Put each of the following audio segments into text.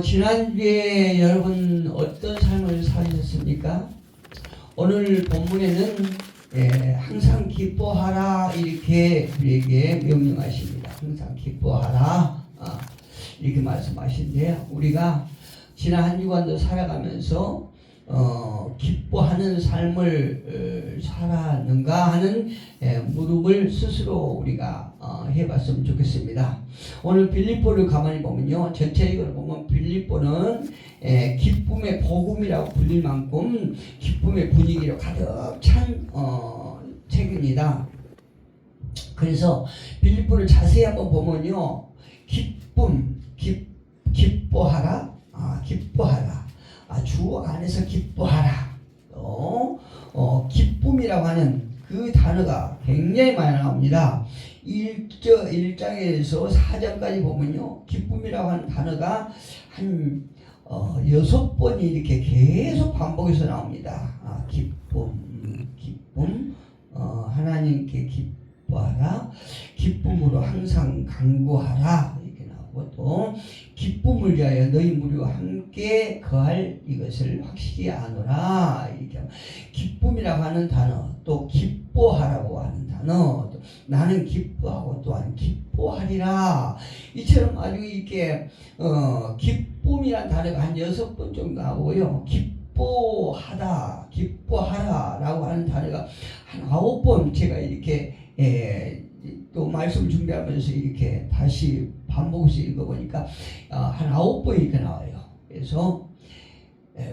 지난주에 여러분 어떤 삶을 사셨습니까? 오늘 본문에는 항상 기뻐하라 이렇게 우리에게 명령하십니다. 항상 기뻐하라 이렇게 말씀하신데요. 우리가 지난 한 주간도 살아가면서 기뻐하는 삶을 살았는가 하는 물음을 스스로 우리가 해봤으면 좋겠습니다. 오늘 빌립보를 가만히 보면요, 전체적으로 보면 빌립보는 기쁨의 복음이라고 불릴 만큼 기쁨의 분위기로 가득 찬 책입니다. 그래서 빌립보를 자세히 한번 보면요, 기뻐하라, 기뻐하라. 주 안에서 기뻐하라. 기쁨이라고 하는 그 단어가 굉장히 많이 나옵니다. 1장에서 4장까지 보면요, 기쁨이라고 하는 단어가 한 6번이 이렇게 계속 반복해서 나옵니다. 기쁨, 하나님께 기뻐하라, 기쁨으로 항상 간구하라. 또 기쁨을 위하여 너희 무리와 함께 거할 이것을 확실히 아노라. 이렇게 기쁨이라고 하는 단어, 또 기뻐하라고 하는 단어, 또 나는 기뻐하고 또한 기뻐하리라. 이처럼 아주 이렇게 기쁨이란 단어가 한 6번 정도 나오고요, 기뻐하다, 기뻐하라라고 하는 단어가 한 9번 제가 이렇게 또 말씀 준비하면서 이렇게 다시 반복해서 읽어보니까 한 9번 이렇게 나와요. 그래서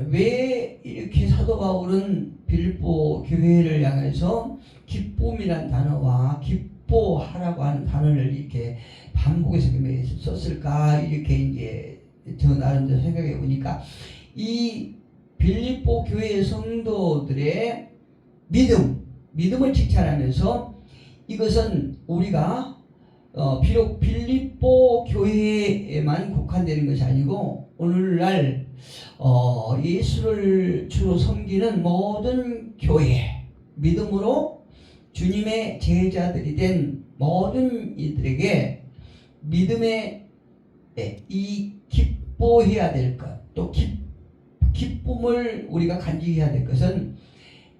왜 이렇게 사도 바울은 빌립보 교회를 향해서 기쁨이란 단어와 기뻐하라고 하는 단어를 이렇게 반복해서 썼을까, 이렇게 이제 저 나름대로 생각해 보니까 이 빌립보 교회의 성도들의 믿음을 칭찬하면서 이것은 우리가 비록 빌립보 교회에만 국한되는 것이 아니고 오늘날 예수를 주로 섬기는 모든 교회, 믿음으로 주님의 제자들이 된 모든 이들에게 믿음의 이 기뻐해야 될 것, 또 기쁨을 우리가 간직해야 될 것은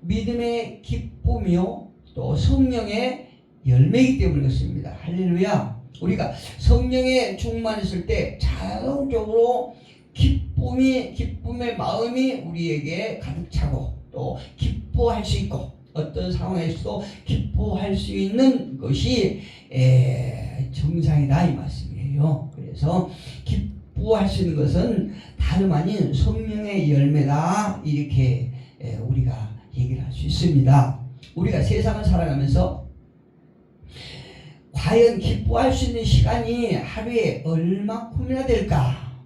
믿음의 기쁨이요, 또 성령의 열매이기 때문에 그렇습니다. 할렐루야. 우리가 성령에 충만했을 때 자동적으로 기쁨의 마음이 우리에게 가득 차고 또 기뻐할 수 있고 어떤 상황에서도 기뻐할 수 있는 것이 정상이다 이 말씀이에요. 그래서 기뻐할 수 있는 것은 다름 아닌 성령의 열매다, 이렇게 우리가 얘기를 할 수 있습니다. 우리가 세상을 살아가면서 과연 기뻐할 수 있는 시간이 하루에 얼마큼이나 될까?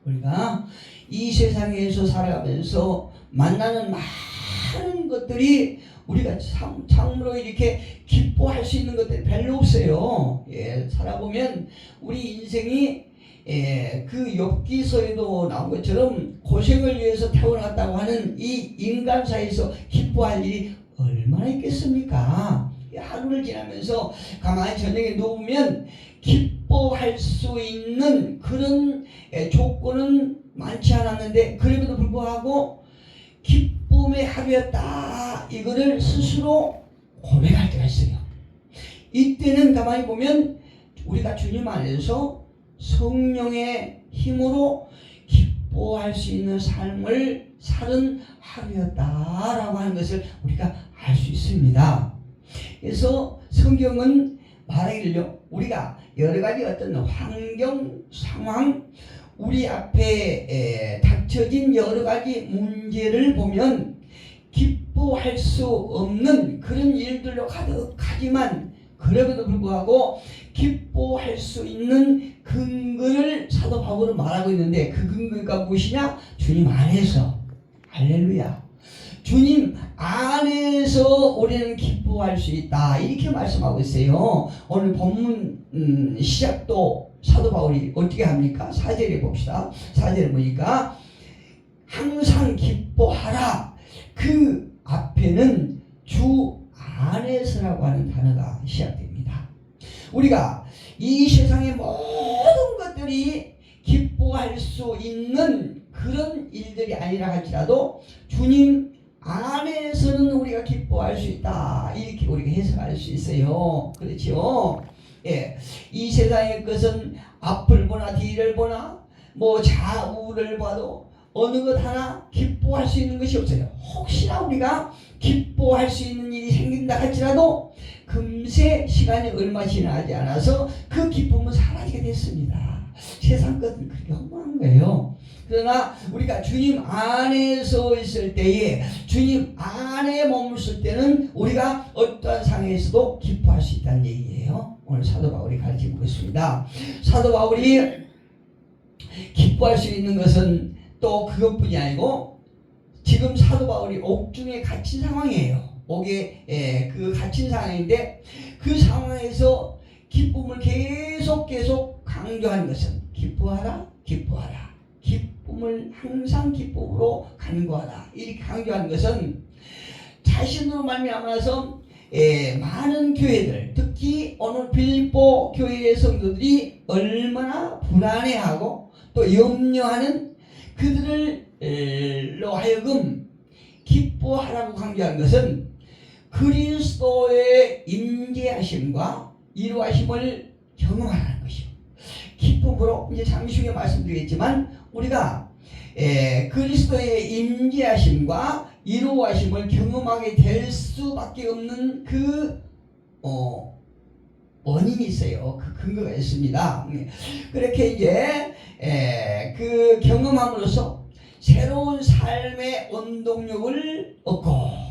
우리가 이 세상에서 살아가면서 만나는 많은 것들이 우리가 참으로 이렇게 기뻐할 수 있는 것들이 별로 없어요. 살아보면 우리 인생이 그 욥기서에도 나온 것처럼 고생을 위해서 태어났다고 하는 이 인간 사이에서 기뻐할 일이 얼마나 있겠습니까? 하루를 지나면서 가만히 저녁에 누우면 기뻐할 수 있는 그런 조건은 많지 않았는데 그럼에도 불구하고 기쁨의 하루였다, 이거를 스스로 고백할 때가 있어요. 이때는 가만히 보면 우리가 주님 안에서 성령의 힘으로 기뻐할 수 있는 삶을 사는 하루였다라고 하는 것을 우리가 알 수 있습니다. 그래서 성경은 말하기를요, 우리가 여러 가지 어떤 환경, 상황, 우리 앞에 닥쳐진 여러 가지 문제를 보면 기뻐할 수 없는 그런 일들로 가득하지만 그럼에도 불구하고 기뻐할 수 있는 근거를 사도 바울은 말하고 있는데 그 근거가 무엇이냐? 주님 안에서. 할렐루야. 주님 안에서 우리는 기뻐할 수 있다, 이렇게 말씀하고 있어요. 오늘 본문 시작도 사도 바울이 어떻게 합니까? 4절에 봅시다. 4절에 보니까 항상 기뻐하라, 그 앞에는 주 안에서라고 하는 단어가 시작됩니다. 우리가 이 세상의 모든 것들이 기뻐할 수 있는 그런 일들이 아니라 할지라도 주님 안에서는 우리가 기뻐할 수 있다, 이렇게 우리가 해석할 수 있어요. 그렇죠? 예, 이 세상의 것은 앞을 보나 뒤를 보나 뭐 좌우를 봐도 어느 것 하나 기뻐할 수 있는 것이 없어요. 혹시나 우리가 기뻐할 수 있는 일이 생긴다 할지라도 금세 시간이 얼마 지나지 않아서 그 기쁨은 사라지게 됐습니다. 세상 것은 그렇게 허무한 거예요. 그러나 우리가 주님 안에서 있을 때에, 주님 안에 머물을 때는 우리가 어떠한 상황에서도 기뻐할 수 있다는 얘기예요. 오늘 사도 바울이 가르치고 있습니다. 사도 바울이 기뻐할 수 있는 것은 또 그것뿐이 아니고, 지금 사도 바울이 옥중에 갇힌 상황이에요. 옥에 그 갇힌 상황인데, 그 상황에서 기쁨을 계속 강조하는 것은 기뻐하라, 기뻐하라, 기쁨을 항상 기쁨으로 간구하라, 이렇게 강조하는 것은 자신으로 말미암아서 많은 교회들, 특히 오늘 빌립보 교회의 성도들이 얼마나 불안해하고 또 염려하는 그들로 하여금 기뻐하라고 강조한 것은 그리스도의 임재하심과 이루하심을 경험하라는 것이요. 기쁨으로, 이제 잠시 후에 말씀드리겠지만, 우리가 그리스도의 임재하심과 이루하심을 경험하게 될 수밖에 없는 그 원인이 있어요. 그 근거가 있습니다. 그렇게 이제 그 경험함으로써 새로운 삶의 원동력을 얻고,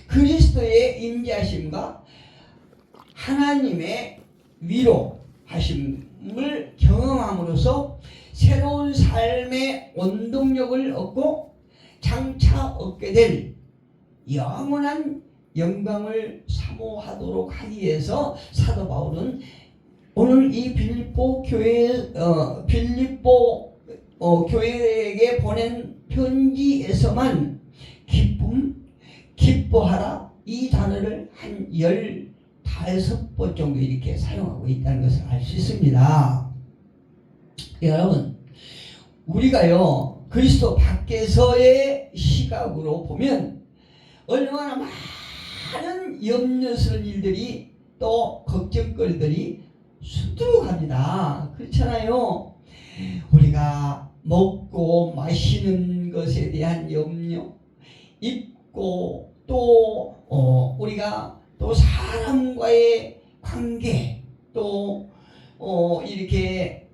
그리스도의 임재하심과 하나님의 위로하심을 경험함으로써 새로운 삶의 원동력을 얻고 장차 얻게 될 영원한 영광을 사모하도록 하기 위해서 사도 바울은 오늘 이 빌립보 교회에게 보낸 편지에서만 기뻐하라, 이 단어를 한 15번 정도 이렇게 사용하고 있다는 것을 알 수 있습니다. 여러분, 우리가요 그리스도 밖에서의 시각으로 보면 얼마나 많은 염려스러운 일들이, 또 걱정거리들이 수두룩합니다. 그렇잖아요. 우리가 먹고 마시는 것에 대한 염려, 입고 또 우리가 또 사람과의 관계, 또 이렇게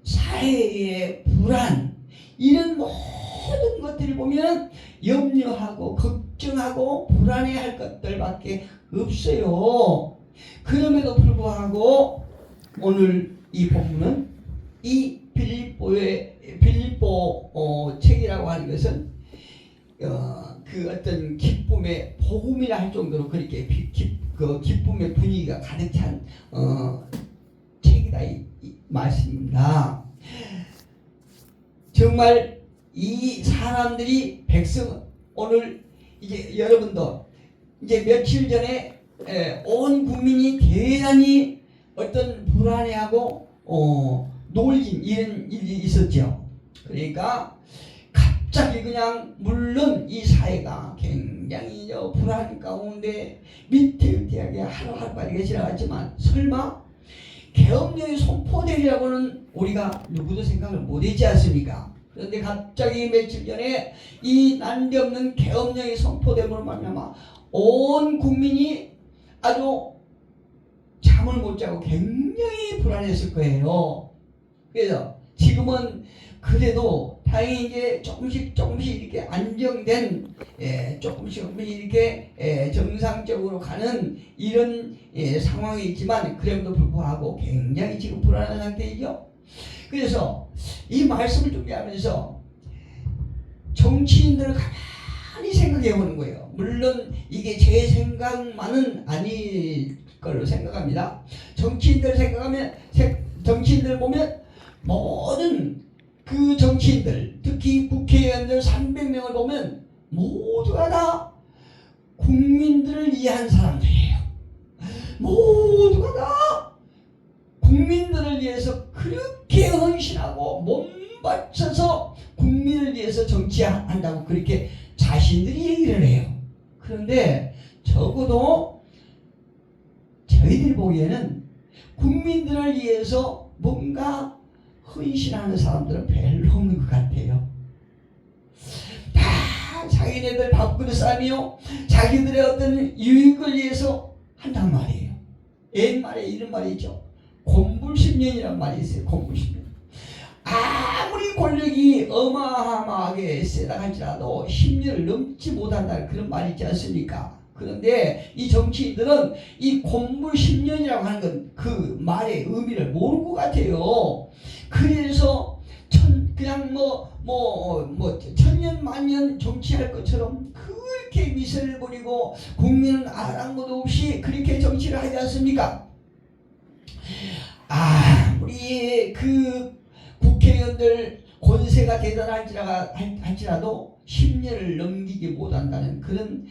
사회의 불안, 이런 모든 것들을 보면 염려하고 걱정하고 불안해할 것들밖에 없어요. 그럼에도 불구하고 오늘 이 본문은 이 빌립보 책이라고 하는 것은 그 어떤 기쁨의 복음이라 할 정도로 그렇게 그 기쁨의 분위기가 가득 찬 책이다, 이 말씀입니다. 정말 이 사람들이 오늘 이제 여러분도 이제 며칠 전에 온 국민이 대단히 어떤 불안해하고 놀린 이런 일이 있었죠. 그러니까 갑자기 그냥, 물론 이 사회가 굉장히 불안 가운데 위태위태하게 하루하루가 지나갔지만 설마 계엄령이 선포되리라고는 우리가 누구도 생각을 못했지 않습니까? 그런데 갑자기 며칠 전에 이 난데없는 계엄령이 선포됨으로 말미암아 온 국민이 아주 잠을 못 자고 굉장히 불안했을 거예요. 그래서 지금은 그래도 다행히 이제 조금씩 이렇게 안정된, 조금씩 이렇게 정상적으로 가는 이런 상황이 있지만, 그럼에도 불구하고 굉장히 지금 불안한 상태이죠. 그래서 이 말씀을 준비하면서 정치인들을 가만히 생각해 보는 거예요. 물론 이게 제 생각만은 아닐 걸로 생각합니다. 정치인들 보면 모든 그 정치인들, 특히 국회의원들 300명을 보면 모두가 다 국민들을 위한 사람들이에요. 모두가 다 국민들을 위해서 그렇게 헌신하고 몸 바쳐서 국민을 위해서 정치한다고 그렇게 자신들이 얘기를 해요. 그런데 적어도 저희들이 보기에는 국민들을 위해서 뭔가 헌신하는 사람들은 별로 없는 것 같아요. 다 자기네들 밥그릇 싸며 자기들의 어떤 유익을 위해서 한단 말이에요. 옛말에 이런 말이 있죠. 곤불십년이란 말이 있어요. 곤불십년. 아무리 권력이 어마어마하게 세다 할지라도 10년을 넘지 못한다는 그런 말이 있지 않습니까? 그런데 이 정치인들은 이 곤불십년이라고 하는 건 그 말의 의미를 모르는 것 같아요. 그래서 그냥 천년 만년 정치할 것처럼 그렇게 미세를 부리고 국민은 아랑곳도 없이 그렇게 정치를 하지 않습니까? 우리 그 국회의원들 권세가 대단할지라도 10년을 넘기지 못한다는 그런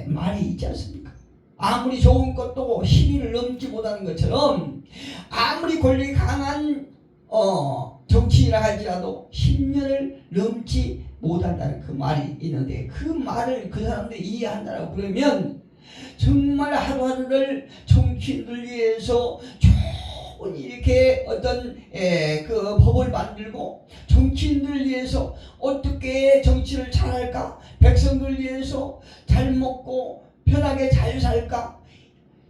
말이 있지 않습니까? 아무리 좋은 것도 10일을 넘지 못하는 것처럼 아무리 권력이 강한 정치인이라 할지라도 10년을 넘지 못한다는 그 말이 있는데, 그 말을 그 사람들이 이해한다고 그러면 정말 하루하루를 정치인들 위해서 좋은 이렇게 어떤 그 법을 만들고 정치인들 위해서 어떻게 정치를 잘할까, 백성들 위해서 잘 먹고 편하게 잘 살까,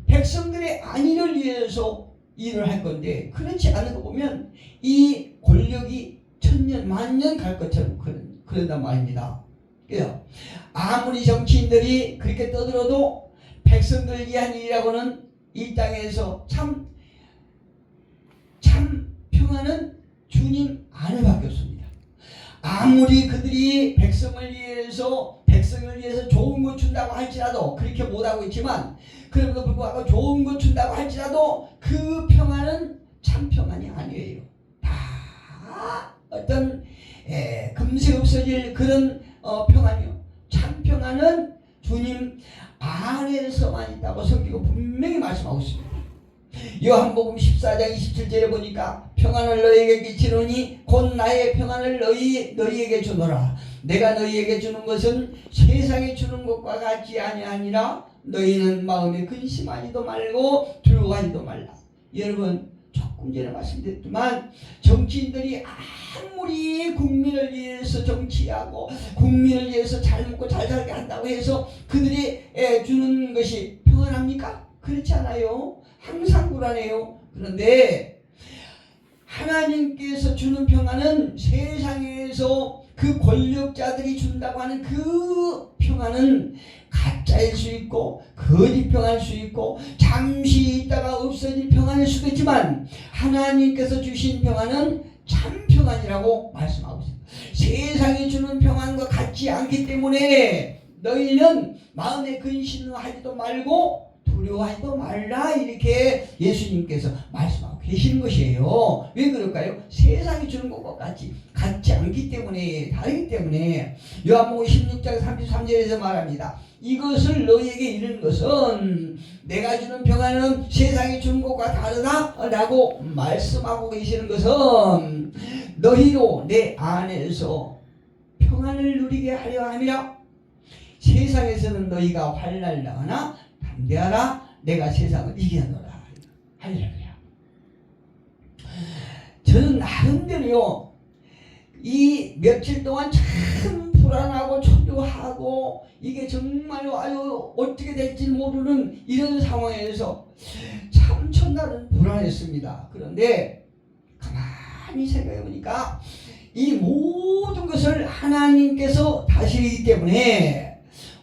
백성들의 안위를 위해서 일을 할 건데, 그렇지 않은 거 보면 이 권력이 천년 만년 갈 것처럼 그런단 말입니다. 아무리 정치인들이 그렇게 떠들어도 백성들을 위한 일이라고는 이 땅에서 참 평안은 주님 안에밖에 없습니다. 아무리 그들이 백성을 위해서 좋은 것 준다고 할지라도, 그렇게 못하고 있지만 그럼에도 불구하고 좋은 것 준다고 할지라도 그 평안은 참 평안이 아니에요. 다 어떤 금세 없어질 그런 평안이요. 참 평안은 주님 안에서만 있다고 성경은 분명히 말씀하고 있습니다. 요한복음 14장 27절에 보니까 평안을 너희에게 끼치노니 곧 나의 평안을 너희에게 주노라. 내가 너희에게 주는 것은 세상에 주는 것과 같지 아니하니라. 너희는 마음에 근심하지도 말고 두려워하지도 말라. 여러분, 조금 전에 말씀드렸지만 정치인들이 아무리 국민을 위해서 정치하고 국민을 위해서 잘 먹고 잘 살게 한다고 해서 그들이 주는 것이 평안합니까? 그렇지 않아요. 항상 불안해요. 그런데 하나님께서 주는 평안은 세상에서 그 권력자들이 준다고 하는 그 평안은 가짜일 수 있고 거짓 평안일 수 있고 잠시 있다가 없어진 평안일 수도 있지만, 하나님께서 주신 평안은 참 평안이라고 말씀하고 있습니다. 세상이 주는 평안과 같지 않기 때문에 너희는 마음에 근심하지도 말고 두려워하지도 말라, 이렇게 예수님께서 말씀하고 계시는 것이에요. 왜 그럴까요? 세상이 주는 것과 같지 않기 때문에, 다르기 때문에. 요한복음 16장 33절에서 말합니다. 이것을 너희에게 이르는 것은 내가 주는 평안은 세상이 주는 것과 다르다라고 말씀하고 계시는 것은 너희로 내 안에서 평안을 누리게 하려 함이라. 세상에서는 너희가 환난을 당하나 담대하라, 내가 세상을 이겨노라. 할렐루야. 저는 나름대로요, 이 며칠 동안 참 불안하고 초조하고 이게 정말 어떻게 될지 모르는 이런 상황에서 참 첫날은 불안했습니다. 그런데 가만히 생각해 보니까 이 모든 것을 하나님께서 다스리기 때문에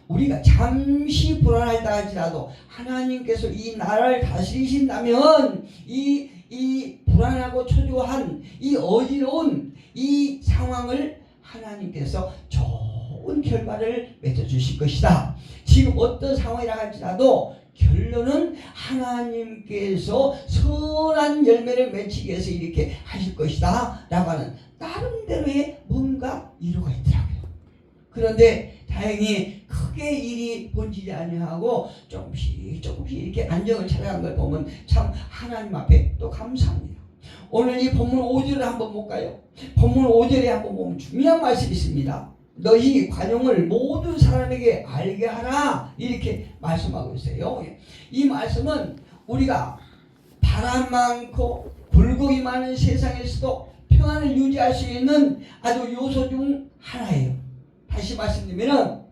우리가 잠시 불안하다 할지라도 하나님께서 이 나라를 다스리신다면 이 불안하고 초조한 이 어지러운 이 상황을 하나님께서 좋은 결과를 맺어주실 것이다. 지금 어떤 상황이라 할지라도 결론은 하나님께서 선한 열매를 맺히기 위해서 이렇게 하실 것이다 라고 하는 나름대로의 뭔가 이유가 있더라고요. 그런데 다행히 크게 밖의 일이 번지지 아니하고 조금씩 이렇게 안정을 찾아간 걸 보면 참 하나님 앞에 또 감사합니다. 오늘 이 본문 5절을 한번 볼까요? 본문 5절에 한번 보면 중요한 말씀이 있습니다. 너희 관용을 모든 사람에게 알게 하라, 이렇게 말씀하고 있어요. 이 말씀은 우리가 바람 많고 불공이 많은 세상에서도 평안을 유지할 수 있는 아주 요소 중 하나예요. 다시 말씀드리면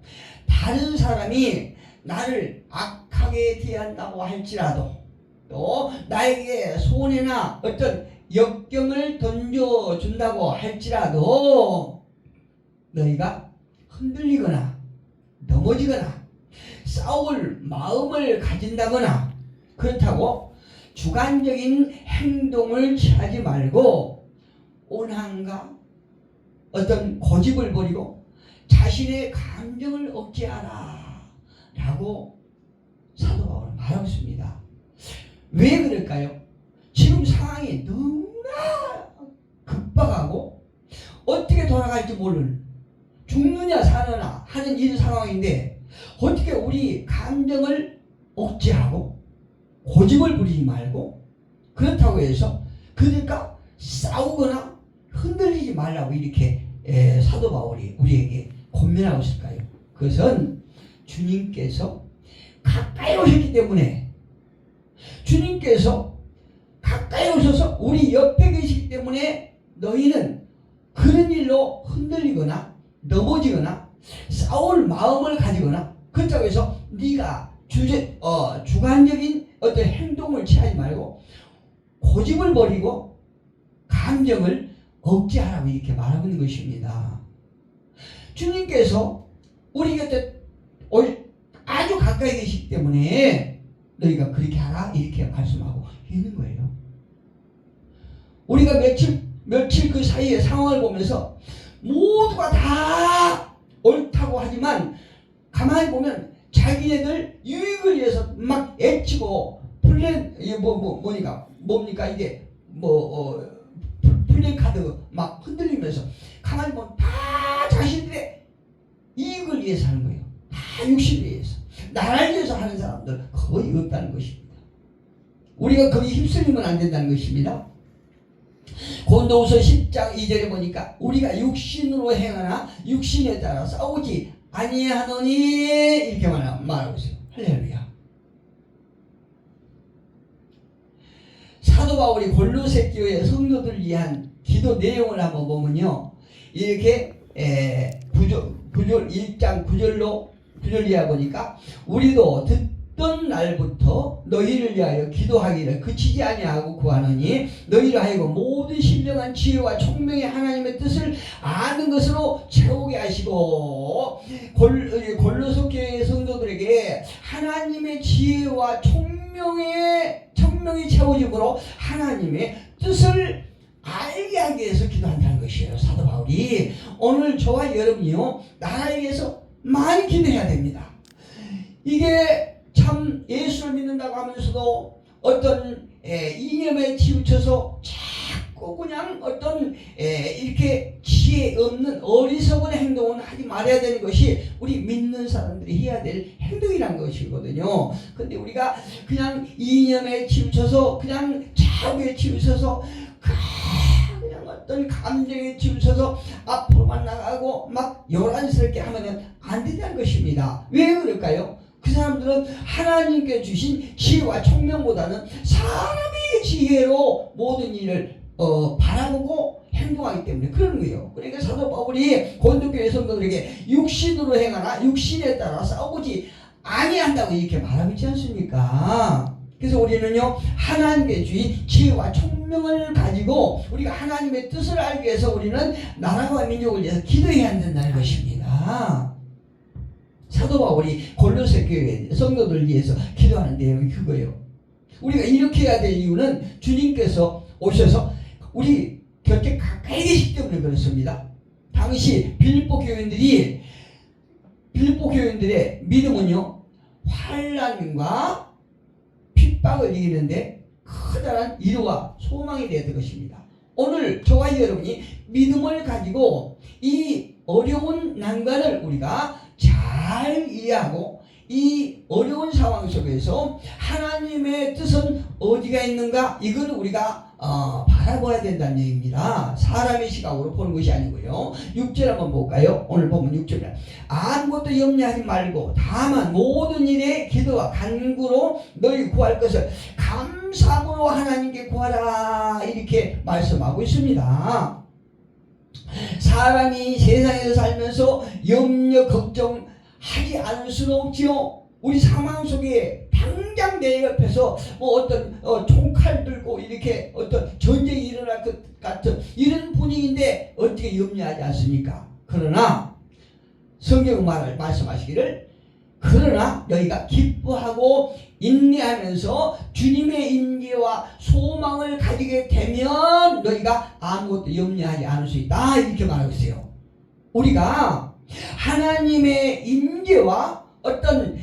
다른 사람이 나를 악하게 대한다고 할지라도, 또 나에게 손해나 어떤 역경을 던져준다고 할지라도 너희가 흔들리거나 넘어지거나 싸울 마음을 가진다거나 그렇다고 주관적인 행동을 취하지 말고 온한과 어떤 고집을 버리고 자신의 감정을 억제하라 라고 사도 바울은 말하고 있습니다. 왜 그럴까요? 지금 상황이 너무나 급박하고 어떻게 돌아갈지 모르는, 죽느냐 사느냐 하는 이 상황인데 어떻게 우리 감정을 억제하고 고집을 부리지 말고 그렇다고 해서 그들과 싸우거나 흔들리지 말라고 이렇게 사도 바울이 우리에게 권면하고 있을까요? 그것은 주님께서 가까이 오셨기 때문에, 주님께서 가까이 오셔서 우리 옆에 계시기 때문에 너희는 그런 일로 흔들리거나 넘어지거나 싸울 마음을 가지거나 그렇다고 해서 네가 주관적인 어떤 행동을 취하지 말고 고집을 버리고 감정을 억제하라고 이렇게 말하고 있는 것입니다. 주님께서 우리 곁에 아주 가까이 계시기 때문에 너희가 그렇게 하라 이렇게 말씀하고 있는 거예요. 우리가 며칠 그 사이의 상황을 보면서 모두가 다 옳다고 하지만 가만히 보면 자기네들 유익을 위해서 막 애치고 뭡니까 이게 플랜카드 막 흔들리면서 가만히 보면 다 자신들의 이익을 위해서 하는 거예요. 다 육신을 위해서, 나라를 위해서 하는 사람들 거의 없다는 것입니다. 우리가 거기 휩쓸리면 안 된다는 것입니다. 고린도후서 10장 2절에 보니까 우리가 육신으로 행하나 육신에 따라 싸우지 아니하노니 이렇게 말하고 있어요. 할렐루야. 사도 바울이 골로새 교회 성도들을 위한 기도 내용을 한번 보면요, 이렇게 1장 9절 이하 보니까 우리도 듣던 날부터 너희를 위하여 기도하기를 그치지 아니하고 구하노니 너희를 하여금 모든 신령한 지혜와 총명의 하나님의 뜻을 아는 것으로 채우게 하시고, 골로새 교회 성도들에게 하나님의 지혜와 총명이 채워짐으로 하나님의 뜻을 알게 하기 위해서 기도한다는 것이에요. 사도 바울이 오늘 저와 여러분이요, 나라에 위해서 많이 기도해야 됩니다. 이게 참 예수를 믿는다고 하면서도 어떤 이념에 치우쳐서 자꾸 그냥 어떤 이렇게 지혜 없는 어리석은 행동은 하지 말아야 되는 것이 우리 믿는 사람들이 해야 될 행동이란 것이거든요. 근데 우리가 그냥 이념에 치우쳐서 그냥 자유에 치우쳐서 그냥 어떤 감정에 치우쳐서 앞으로만 나가고 막 요란스럽게 하면 안 된다는 것입니다. 왜 그럴까요? 그 사람들은 하나님께 주신 지혜와 총명보다는 사람의 지혜로 모든 일을 바라보고 행동하기 때문에 그러는 거예요. 그러니까 사도 바울이 고린도교회 성도들에게 육신으로 행하나 육신에 따라 싸우지 아니한다고 이렇게 말하고 있지 않습니까? 그래서 우리는요, 하나님께 주신 지혜와 총명을 가지고 우리가 하나님의 뜻을 알기 위해서 우리는 나라와 민족을 위해서 기도해야 한다는 것입니다. 사도 바울이 골로새 교회 성도들을 위해서 기도하는 내용이 그거예요. 우리가 이렇게 해야 될 이유는 주님께서 오셔서 우리 곁에 가까이 계시기 때문에 그렇습니다. 당시 빌립보 교인들의 믿음은요, 환난과 핍박을 이기는데 커다란 위로와 소망이 되었던 것입니다. 오늘 저와 여러분이 믿음을 가지고 이 어려운 난관을 우리가 잘 잘 이해하고 이 어려운 상황 속에서 하나님의 뜻은 어디가 있는가, 이걸 우리가 바라봐야 된다는 얘기입니다. 사람의 시각으로 보는 것이 아니고요. 6절 한번 볼까요? 오늘 보면 6절에 아무것도 염려하지 말고 다만 모든 일에 기도와 간구로 너희 구할 것을 감사함으로 하나님께 구하라, 이렇게 말씀하고 있습니다. 사람이 세상에서 살면서 염려 걱정하지 않을 수는 없지요. 우리 상황 속에 당장 내 옆에서 뭐 어떤 총칼 들고 이렇게 어떤 전쟁이 일어날 것 같은 이런 분위기인데 어떻게 염려하지 않습니까? 그러나 성경 말씀하시기를 그러나 너희가 기뻐하고 인내하면서 주님의 임재와 소망을 가지게 되면 너희가 아무것도 염려하지 않을 수 있다, 이렇게 말하고 있어요. 우리가 하나님의 임재와 어떤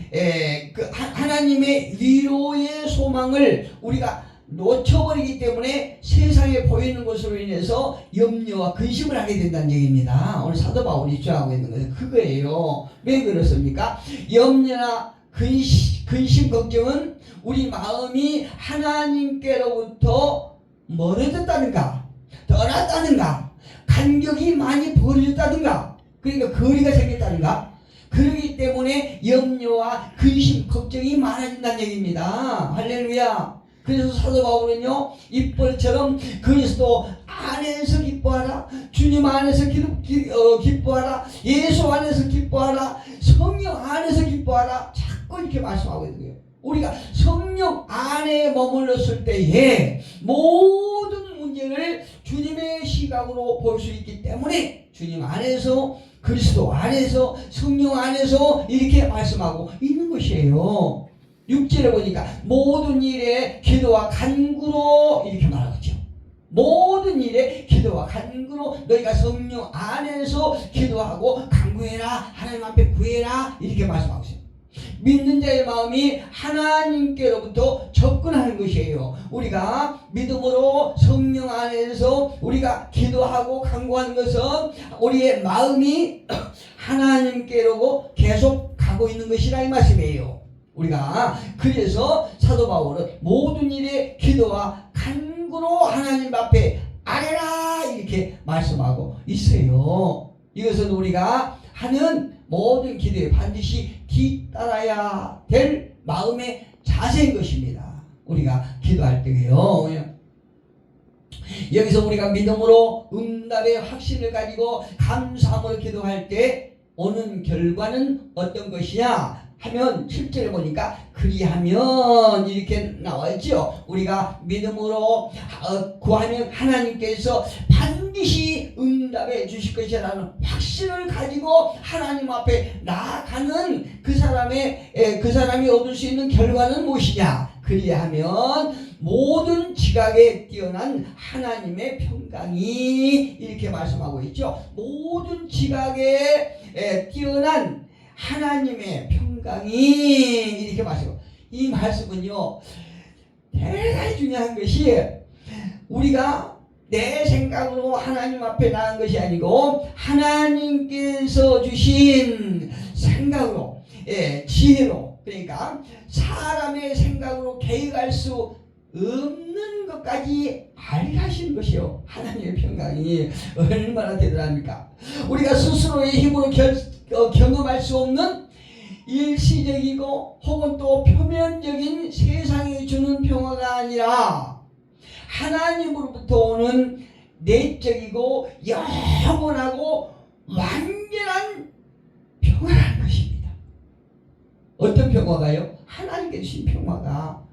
하나님의 위로의 소망을 우리가 놓쳐버리기 때문에 세상에 보이는 것으로 인해서 염려와 근심을 하게 된다는 얘기입니다. 오늘 사도 바울이 주장하고 있는 것은 그거예요. 왜 그렇습니까? 염려나 근심 걱정은 우리 마음이 하나님께로부터 멀어졌다든가 떠났다든가 간격이 많이 벌어졌다든가 그러니까 거리가 생겼다든가 그러기 때문에 염려와 근심 걱정이 많아진다는 얘기입니다. 할렐루야. 그래서 사도 바울은요, 입벌처럼 그리스도 안에서 기뻐하라, 주님 안에서 기뻐하라, 예수 안에서 기뻐하라, 성령 안에서 기뻐하라, 자꾸 이렇게 말씀하고 있는 거예요. 우리가 성령 안에 머물렀을 때에 모든 문제를 주님의 시각으로 볼 수 있기 때문에 주님 안에서, 그리스도 안에서, 성령 안에서 이렇게 말씀하고 있는 것이에요. 6절에 보니까 모든 일에 기도와 간구로 이렇게 말하죠. 모든 일에 기도와 간구로 너희가 성령 안에서 기도하고 간구해라, 하나님 앞에 구해라, 이렇게 말씀하고 있어요. 믿는 자의 마음이 하나님께로부터 접근하는 것이에요. 우리가 믿음으로 성령 안에서 우리가 기도하고 간구하는 것은 우리의 마음이 하나님께로 계속 가고 있는 것이라 이 말씀이에요. 우리가 그래서 사도 바울은 모든 일에 기도와 간구로 하나님 앞에 아뢰라, 이렇게 말씀하고 있어요. 이것은 우리가 하는 모든 기도에 반드시 뒤따라야 될 마음의 자세인 것입니다. 우리가 기도할 때에요. 여기서 우리가 믿음으로 응답의 확신을 가지고 감사함으로 기도할 때 오는 결과는 어떤 것이냐 하면 7절에 보니까 그리하면 이렇게 나와있죠. 우리가 믿음으로 구하면 하나님께서 반드시 응답해 주실 것이라는 확신을 가지고 하나님 앞에 나아가는 그 사람이 얻을 수 있는 결과는 무엇이냐? 그리하면 모든 지각에 뛰어난 하나님의 평강이, 이렇게 말씀하고 있죠. 모든 지각에 뛰어난 하나님의 평강이, 이렇게 말씀하고, 이 말씀은요 대단히 중요한 것이 우리가 내 생각으로 하나님 앞에 나간 것이 아니고 하나님께서 주신 생각으로, 지혜로, 그러니까 사람의 생각으로 계획할 수 없는 것까지 알게 하시는 것이요. 하나님의 평강이 얼마나 대단합니까? 우리가 스스로의 힘으로 경험할 수 없는 일시적이고 혹은 또 표면적인 세상이 주는 평화가 아니라 하나님으로부터 오는 내적이고 영원하고 완전한 평화라는 것입니다. 어떤 평화가요? 하나님께 주신 평화가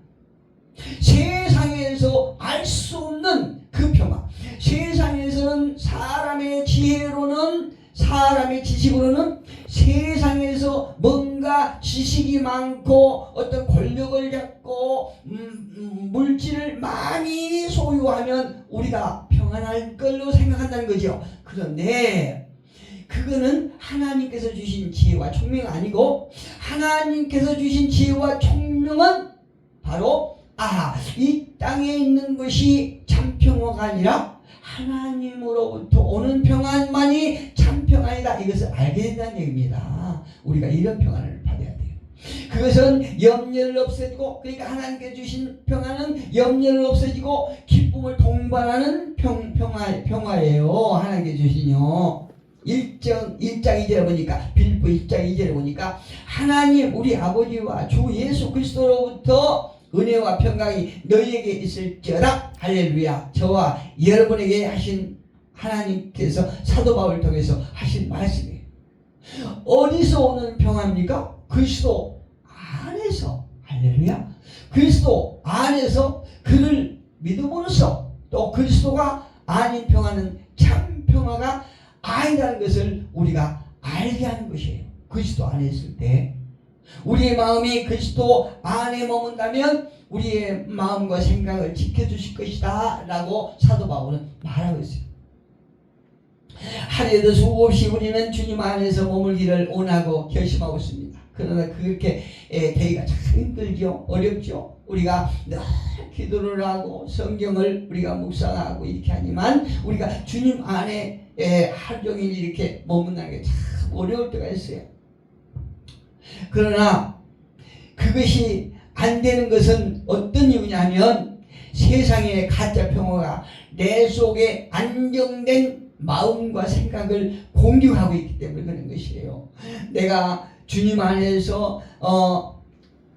세상에서 알 수 없는 그 평화. 세상에서는 사람의 지혜로는, 사람의 지식으로는 세상에서 뭔가 지식이 많고 어떤 권력을 잡고 물질을 많이 소유하면 우리가 평안할 걸로 생각한다는 거죠. 그런데 그거는 하나님께서 주신 지혜와 총명이 아니고, 하나님께서 주신 지혜와 총명은 바로 이 땅에 있는 것이 참 평화가 아니라 하나님으로부터 오는 평안만이 참 평안이다 이것을 알게 된다는 얘기입니다. 우리가 이런 평안을 받아야 돼요. 그것은 염려를 없애고, 그러니까 하나님께 주신 평안은 염려를 없애지고 기쁨을 동반하는 평화예요. 하나님께 주신요. 1장 2절에 보니까, 빌립보 1장 2절에 보니까 하나님 우리 아버지와 주 예수 그리스도로부터 은혜와 평강이 너희에게 있을지어다. 할렐루야. 저와 여러분에게 하신 하나님께서 사도 바울을 통해서 하신 말씀이에요. 어디서 오는 평화입니까? 그리스도 안에서. 할렐루야. 그리스도 안에서 그를 믿음으로써 또 그리스도가 아닌 평화는 참 평화가 아니라는 것을 우리가 알게 하는 것이에요. 그리스도 안에 있을 때 우리의 마음이 그리스도 안에 머문다면 우리의 마음과 생각을 지켜주실 것이다 라고 사도 바울은 말하고 있어요. 하루에도 수없이 우리는 주님 안에서 머물기를 원하고 결심하고 있습니다. 그러나 그렇게 되기가 참 힘들죠. 어렵죠. 우리가 늘 기도를 하고 성경을 우리가 묵상하고 이렇게 하지만 우리가 주님 안에 하루 종일 이렇게 머문다는 게 참 어려울 때가 있어요. 그러나 그것이 안 되는 것은 어떤 이유냐면 세상의 가짜 평화가 내 속에 안정된 마음과 생각을 공격하고 있기 때문에 그런 것이에요. 내가 주님 안에서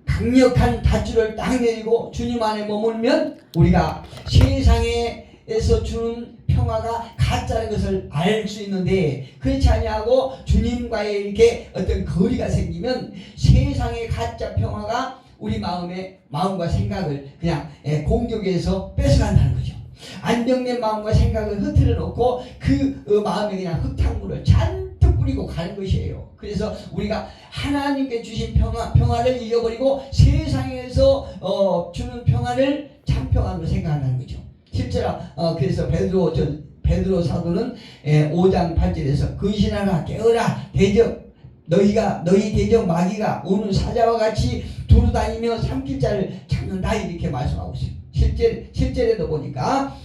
강력한 밧줄을 딱 내리고 주님 안에 머물면 우리가 세상에서 주는 평화가 가짜라는 것을 알 수 있는데, 그렇지 아니하고 주님과의 이렇게 어떤 거리가 생기면 세상의 가짜 평화가 우리 마음과 생각을 그냥 공격해서 뺏어간다는 거죠. 안정된 마음과 생각을 흐트러 놓고 그 마음에 그냥 흙탕물을 잔뜩 뿌리고 가는 것이에요. 그래서 우리가 하나님께 주신 평화를 잃어버리고 세상에서 주는 평화를 참 평화로 생각한다는 거죠. 실제로 그래서 베드로 사도는 5장 8절에서 근신하라 깨어라 너희 대적 마귀가 오는 사자와 같이 두루다니며 삼킬 자를 찾는다 이렇게 말씀하고 있어요. 실제로도 보니까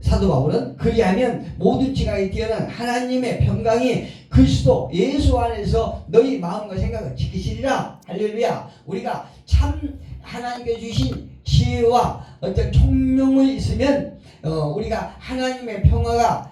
사도 바울은 그리하면 모든 지각이 뛰어난 하나님의 평강이 그리스도 예수 안에서 너희 마음과 생각을 지키시리라. 할렐루야. 우리가 참 하나님께 주신 지혜와 어떤 총명이 있으면 우리가 하나님의 평화가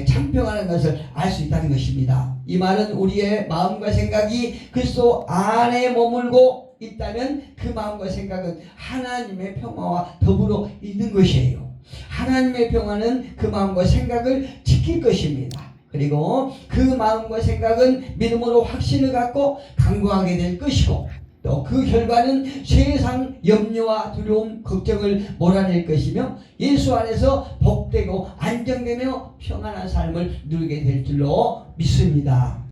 참 평화라는 것을 알 수 있다는 것입니다. 이 말은 우리의 마음과 생각이 그리스도 안에 머물고 있다면 그 마음과 생각은 하나님의 평화와 더불어 있는 것이에요. 하나님의 평화는 그 마음과 생각을 지킬 것입니다. 그리고 그 마음과 생각은 믿음으로 확신을 갖고 강구하게 될 것이고, 또 그 결과는 세상 염려와 두려움, 걱정을 몰아낼 것이며 예수 안에서 복되고 안정되며 평안한 삶을 누리게 될 줄로 믿습니다.